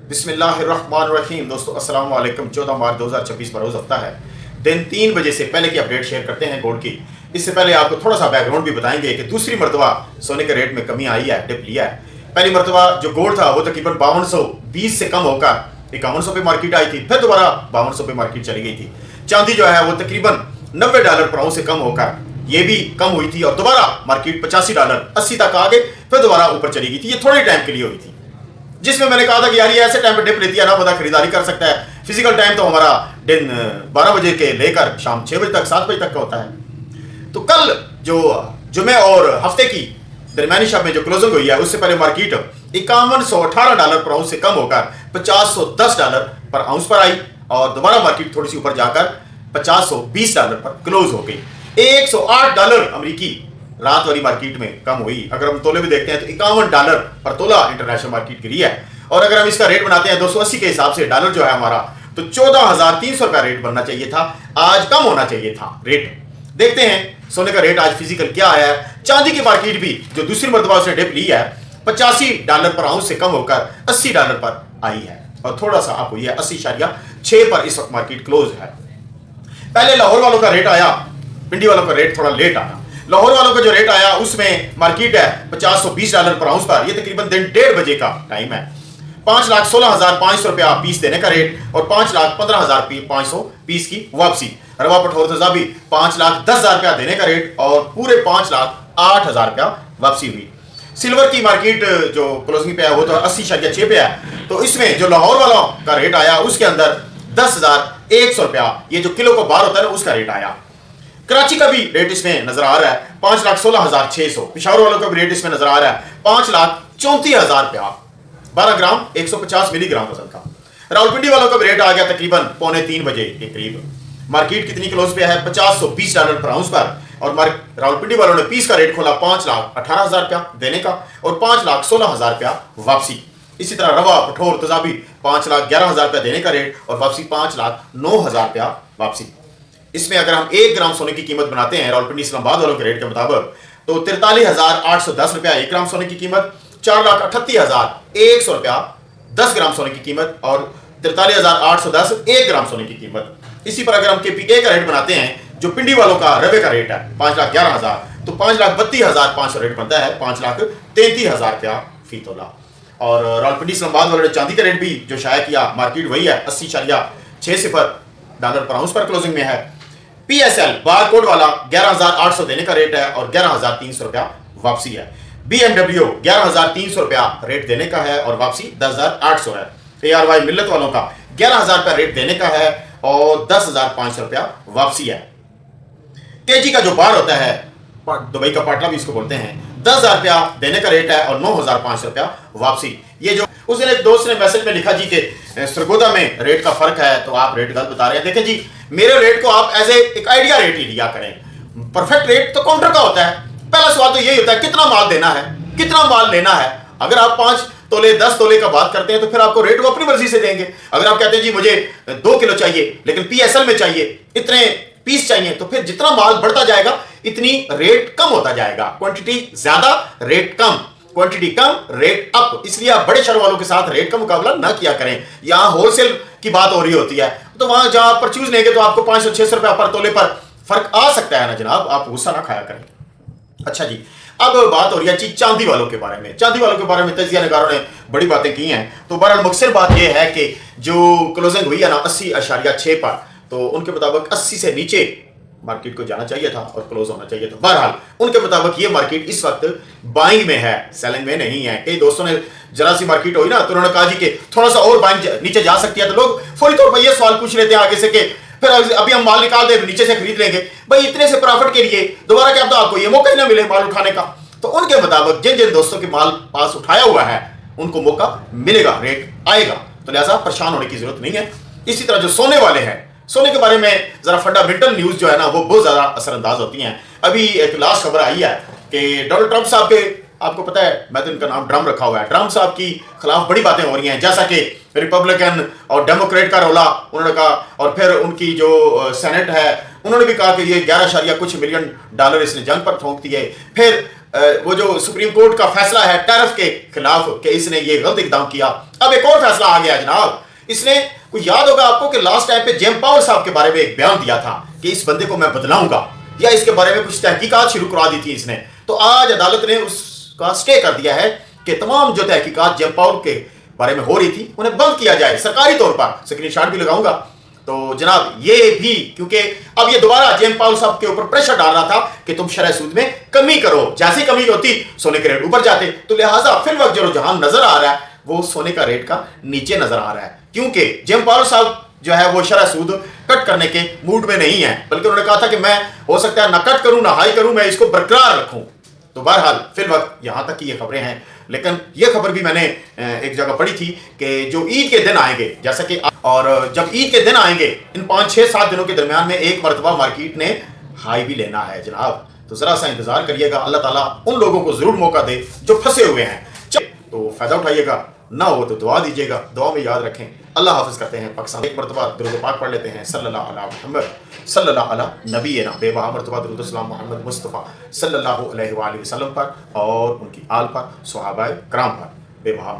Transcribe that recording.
बिस्मिल्लाहिर्रहमानिर्रहीम। दोस्तों अस्सलाम वालेकुम। 14 मार्च 2026 बरोज़ हफ्ता है। दिन 3 बजे से पहले की अपडेट शेयर करते हैं गोल्ड की। इससे पहले आपको थोड़ा सा बैकग्राउंड भी बताएंगे कि दूसरी मरतबा सोने के रेट में कमी आई है, डिप लिया है। पहली मरतबा जो गोल्ड था वो तकरीबन 5220 से कम होकर 5100 पे मार्केट आई थी, फिर दोबारा 5200 पे मार्केट चली गई थी। चांदी जो है वो तकरीबन $90 पर आउंस से कम होकर ये भी कम हुई थी और दोबारा मार्केट $85 80 तक आ गए, फिर दोबारा ऊपर चली गई थी। ये थोड़े टाइम के लिए हुई थी, जिसमें मैंने कहा था कि यार ये ऐसे टाइम पे डिप लेती है ना, बंदा खरीदारी कर सकता है। फिजिकल टाइम तो हमारा दिन 12 बजे के लेकर शाम 6 बजे तक 7 बजे तक का होता है। तो कल जो जुमे और हफ्ते की दरमियानी शब में जो क्लोजिंग हुई है उससे पहले मार्केट $5118 पर आउंस से कम होकर $5010 पर आउंस पर आई और दोबारा मार्केट थोड़ी सी ऊपर जाकर $5020 पर क्लोज हो गई। $108 अमेरिकी रात वाली मार्केट में कम हुई। अगर हम तोले में देखते हैं तो $51 पर तोला इंटरनेशनल मार्केट गिरी है। और अगर हम इसका रेट बनाते हैं 280 के हिसाब से डॉलर जो है हमारा, तो 14,300 का रेट बनना चाहिए था, आज कम होना चाहिए था रेट। देखते हैं सोने का रेट आज फिजिकल क्या आया है। चांदी की मार्केट भी जो दूसरी मरतबा उसने डिप ली है $85 पर आउंस से कम होकर $80 पर आई है और थोड़ा सा आप हुई है 80.6 पर इस वक्त मार्केट क्लोज है। पहले लाहौर वालों का रेट आया, पिंडी वालों का रेट थोड़ा लेट आया। लाहौर वालों का जो रेट आया उसमें मार्केट है $5020 पर आउंस पर। ये तकरीबन दिन 1:30 बजे का टाइम है। 5,16,500 रुपया पीस देने का रेट और 5,15,500 पीस की वापसी। रवा पठौर तजाबी 5,10,000 रुपया देने का रेट और पूरे 5,08,000 रुपया वापसी हुई। सिल्वर की मार्केट जो क्लोजिंग पे है वो तो 80.6 पे है। तो इसमें जो लाहौर वालों का रेट आया उसके अंदर 10,100 रुपया, ये जो किलो को बार होता है उसका रेट आया। कराची का भी रेट इसमें नजर आ रहा है 5,16,600। पिशावर वालों का भी रेट इसमें नजर आ रहा है 5,34,000 रुपया 12 ग्राम 150 मिलीग्राम वजन का। रावलपिंडी वालों का भी रेट आ गया तकरीबन 2:45 बजे के करीब। मार्केट कितनी क्लोज पे है $520 पर आउंस पर और रावलपिंडी वालों ने पीस का रेट खोला 5,18,000 रुपया देने का और 5,16,000 रुपया वापसी। इसी तरह रवा पठौर तजाबी 5,11,000 रुपया देने का रेट और वापसी 5,09,000 रुपया वापसी। इसमें अगर हम 1 ग्राम सोने की कीमत बनाते हैं रावलपिंडी इस्लामाबाद वालों के रेट के मुताबिक तो 43,810 रुपया 1 ग्राम सोने की कीमत, 4,38,100 रुपया 10 ग्राम सोने की कीमत और 43,810 1 ग्राम सोने की कीमत। इसी पर अगर हम केपीके का रेट बनाते हैं जो पिंडी वालों का रवे का रेट है 5,11,000 तो 5,32,500 रेट बनता है 5,33,000 रुपया फी तोला। और रावलपिंडी इस्लामाबाद वाले चांदी का रेट भी जो शाया किया मार्केट वही है 80.60 पर आउंस पर क्लोजिंग में है। पीएसएल बार कोड वाला 11,800 देने का रेट है और 11,300 रुपया वापसी है। बीएमडब्ल्यू 11,300 रुपया रेट देने का है और वापसी 10,800 है। एआरवाई मिल्लत वालों का 11,000 रुपया रेट देने का है और 10,500 रुपया वापसी है। केजी का जो बार होता है दुबई का पाटला भी इसको बोलते हैं 10,000 रुपया देने का रेट है और 9,500 रुपया वापसी। ये जो उस दिन एक दोस्त ने मैसेज में लिखा जी कि सरगोदा में रेट का फर्क है तो आप रेट गलत बता रहे हैं। देखें जी, मेरे रेट को आप एज एक आइडिया रेट ही लिया करें। परफेक्ट रेट तो काउंटर का होता है। पहला सवाल तो यही होता है कितना माल देना है, कितना माल लेना है। अगर आप 5 तोले 10 तोले का बात करते हैं तो फिर आपको रेट वो अपनी मर्जी से देंगे। अगर आप कहते हैं जी मुझे 2 किलो चाहिए लेकिन पीएसएल में चाहिए इतने पीस चाहिए तो फिर जितना माल बढ़ता जाएगा इतनी रेट कम होता जाएगा। क्वांटिटी ज्यादा रेट कम, क्वांटिटी कम रेट अप। इसलिए आप बड़े शहर वालों के साथ रेट का मुकाबला ना किया करें। यहां होलसेल की बात हो रही होती है तो वहां जहां आप परचेज लेंगे तो आपको 500-600 रुपया पर तोले पर फर्क आ सकता है ना जनाब, आप गुस्सा ना खाया करें। अच्छा जी, अब बात हो रही है चांदी वालों के बारे में। चांदी वालों के बारे में तजिया नगारों ने बड़ी बातें की हैं। तो बहरहाल मकसद बात यह है कि जो क्लोजिंग हुई है ना 80.6 पर, तो उनके मुताबिक 80 से नीचे मार्केट को जाना चाहिए था और क्लोज होना चाहिए था। बहरहाल उनके मुताबिक ये मार्केट इस वक्त बाइंग में है, सेलिंग में नहीं है। कई दोस्तों ने जरा सी मार्केट हुई ना तो उन्होंने कहा जी कि थोड़ा सा और बाइंग नीचे जा सकती है, तो लोग फौरी तौर पर ये सवाल पूछ लेते हैं आगे से कि फिर अभी हम माल निकाल दे नीचे से खरीद लेंगे। भाई इतने से प्रॉफिट के लिए दोबारा क्या तो आपको ये मौका ही ना मिले माल उठाने का। तो उनके मुताबिक जिन जिन दोस्तों के माल पास उठाया हुआ है उनको मौका मिलेगा, रेट आएगा, तो लिहाजा परेशान होने की जरूरत नहीं है। इसी तरह जो सोने वाले हैं, सोने के बारे में जरा फंडामेंटल न्यूज जो है ना वो बहुत ज्यादा असरअंदाज होती हैं। अभी एक लास्ट खबर आई है कि डोनाल्ड ट्रंप साहब के, आपको पता है मैं तो इनका नाम ड्रम रखा हुआ है, ट्रंप साहब की खिलाफ बड़ी बातें हो रही हैं, जैसा कि रिपब्लिकन और डेमोक्रेट का रौला उन्होंने कहा। और फिर उनकी जो सेनेट है उन्होंने भी कहा कि ये 11 कुछ मिलियन डॉलर इसने जंग पर थोक दिए। फिर वो जो सुप्रीम कोर्ट का फैसला है टैरिफ के खिलाफ कि इसने ये गलत इकदाम किया, अब एक और फैसला आ गया जनाब। इसने कोई याद होगा आपको कि लास्ट टाइम पे जेम पावर साहब के बारे में एक बयान दिया था कि इस बंदे को मैं बदलाऊंगा, या इसके बारे में कुछ तहकीकात शुरू करा दी थी इसने। तो आज अदालत ने उसका स्टे कर दिया है कि तमाम जो तहकीकात जेम पावर के बारे में हो रही थी उन्हें बंद किया जाए सरकारी तौर पर। स्क्रीनशॉट भी लगाऊंगा। तो जनाब ये भी, क्योंकि अब ये दोबारा जेम पाउल साहब के ऊपर प्रेशर डाल रहा था कि तुम शरह सूद में कमी करो, जैसी कमी होती सोने के रेट ऊपर जाते। तो लिहाजा फिल वक्त जो रुझान नजर आ रहा है वो सोने का रेट का नीचे नजर आ रहा है, क्योंकि जेम पाउल साहब जो है वो शरह सूद कट करने के मूड में नहीं है, बल्कि उन्होंने कहा था कि मैं हो सकता है ना कट करूं ना हाई करूं, मैं इसको बरकरार रखूं। तो बहरहाल फिल वक्त यहां तक की ये खबरें हैं। लेकिन ये खबर भी मैंने एक जगह पढ़ी थी कि जो ईद के दिन आएंगे, जैसा कि और जब ईद के दिन आएंगे इन 5-6-7 दिनों के दरमियान में एक मरतबा मार्केट ने हाई भी लेना है जनाब। तो जरा सा इंतजार करिएगा। अल्लाह ताला उन लोगों को जरूर मौका दे जो फंसे हुए हैं, तो फायदा उठाइएगा, ना हो तो दुआ दीजिएगा। दुआ में याद रखें। अल्लाह हाफिज करते हैं पाकिस्तान। एक मरतबा दुरूद पाक पढ़ लेते हैं। सल्लल्लाहु अला मुहम्मद सल्लल्लाहु अला नबीना, बेबहा मरतबा दुरूद सलाम मोहम्मद मुस्तफ़ा सल्लल्लाहु अलैहि वसल्लम पर और उनकी आल पर, सहाबाए किराम पर बेबहा।